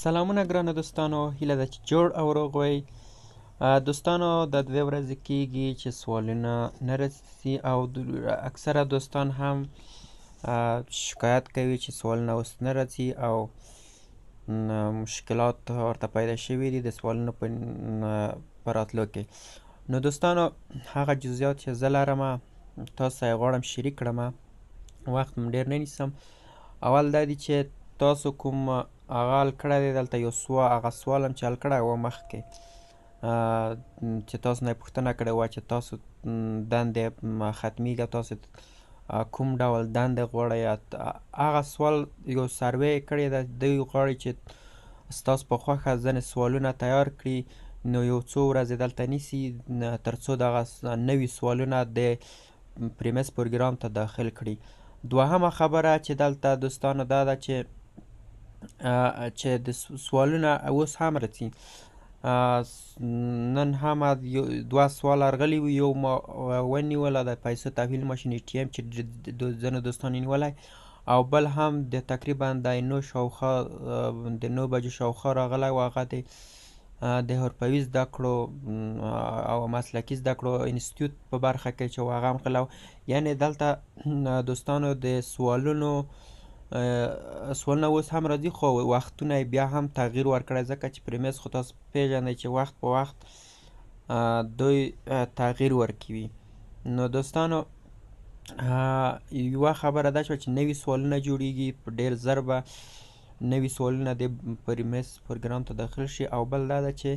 سلامونه ګرانو دوستانو، هیله ده چې جوړ او روغ وئ. دوستانو دا 2 ورځې کېږي چې سوالونه نه رسي او اکثره دوستان هم شکایت کوي چې سوالونه اوس نه راځي او مشکلات ورته پیدا شوي دي د سوالونو په راتلو کې. نو دوستانو هغه جزئیات چې زه لرمه تاسو یې غواړم شریک کړمه، وخت م ډېر نه نیسم. اول دا دی چې تاسو کوم هغه حل کړی دی دلته یو هغه سوال هم چې حل کړی و مخکې چې تاسو نه یې پوښتنه کړې وه چې تاسو دندې ختمیږي، تاسو کوم ډول دندې غواړئ. هغه سوال یو سروې کړې ده، دوی غواړي چې ستاسو په خوښه ځینې سوالونه تیار کړي، نو یو څو ورځې دلته نیسي تر څو دغه نوي سوالونه د پریمس پروګرام ته داخل کړي. دوهمه خبره چې دلته دوستانو دا ده چې د سوالونه اوس هم راځي. نن هم 2 سوال راغلي وي، یو ما ونیوله د پیسو تحویل ماشین ATM چې ځینو دوستانو نیولی، او بل هم د تقریبا د 9 شاوخوا د 9 بجو شاوخوا راغلی و. هغه د حرفوي زده کړو او مسلکي زده کړو انسټیټیوټ په برخه کې چې هغه هم غلی و. یعنې دلته دوستانو د سوالونه اوس هم راځي، خو وختونه یې بیا هم تغییر ورکړی، ځکه چې پریمس خو تاسو پېژنئ چې وخت په وخت دوی تغییر ورکوي. نو دوستانو یوه خبره دا شوه چې نوي سوالونه جوړیږي، په ډېر ژر به نوي سوالونه د پریمس پروګرام ته داخل شي. او بل دا ده چې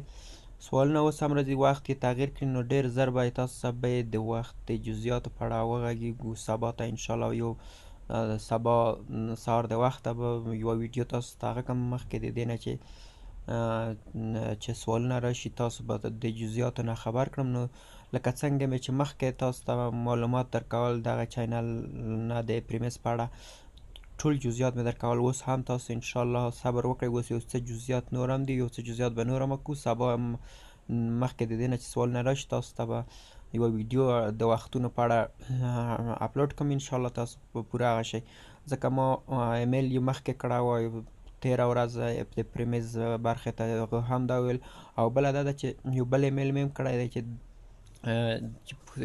سوالونه اوس هم راځي، وخت یې تغییر کړي، نو ډېر ژر به تاسو ته به د وخت د جزئیاتو په اړه وغږیږو. سبا ته انشاءالله یو سبا سهار د وخته به یوه ویډیو تاسو ته هغه کړم مخکې د دې نه چې سوالونه راشي تاسو به د جزئیاتو نه خبر کړم. نو لکه څنګه مې چې مخکې تاسو ته معلومات درکول دغه چینل نه د پریمس په اړه ټول جزئیات مې درکول، اوس هم تاسو انشاءالله صبر وکړئ. اوس یو څه جزئیات نور هم دي، یو څه جزئیات به نور هم وکړو. سبا مخکې د دې نه چې سوالونه راشي تاسو ته به یوه ویډیو د وختونو په اړه اپلوډ کړم، انشاءالله تاسو به پوره هغه شئ. ځکه ما ایمیل یې مخکې کړی و 13 ورځ د پریمس برخې ته هم دا ویل، او بله دا ده چې یو بل ایمیل مې هم کړی دی چې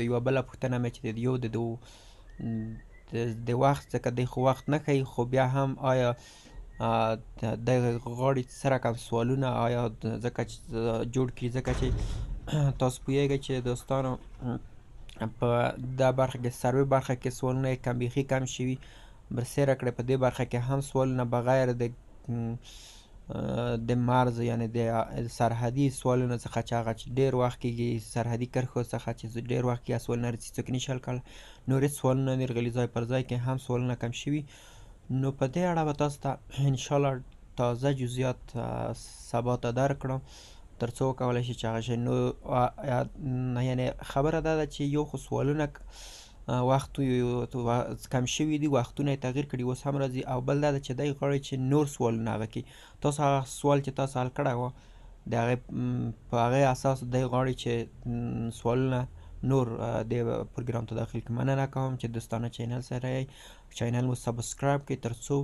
یوه بله پوښتنه مې چې یو د وخت، ځکه دی خو وخت نه ښیي، خو بیا هم آیا دی غواړي څه رقم سوالونه آیا ځکه چې جوړ کړي، ځکه چې تاسو پوهیږئ چې دوستانو په دا برخه کې سروې برخه کې سوالونه یې بیخي کم شوي. برسیره کړئ په دې برخه کې هم سوالونه بغیر د مرز یعنې د سرحدي سوالونو څخه چې هغه چې ډېر وخت کېږي، سرحدي کرښو څخه چې ډېر وخت کېږي سوالونه رسي، څوک نشي حل کولی، نور هېڅ سوالونه نه دي راغلي. ځای پر ځای کې هم سوالونه کم شوي. نو په دې اړه به تاسو ته انشاءالله تازه جزئیات سبا ته درکړم تر څو وکولی شي چې هغه شی. نو یعنې خبره دا ده چې یو خو سوالونه وخت کم شوي دي، وختونه یې تغییر کړي، اوس هم راځي. او بل دا ده چې دی غواړي چې نور سوالونه هغه کړي. تاسو هغه سوال چې تاسو حل کړی و د هغې په هغې اساس دی غواړي چې سوالونه نور د پروګرام ته داخل کړي. مننه کوم چې دوستانه چینل سره یئ، چینل مو سبسکرایب کړئ تر څو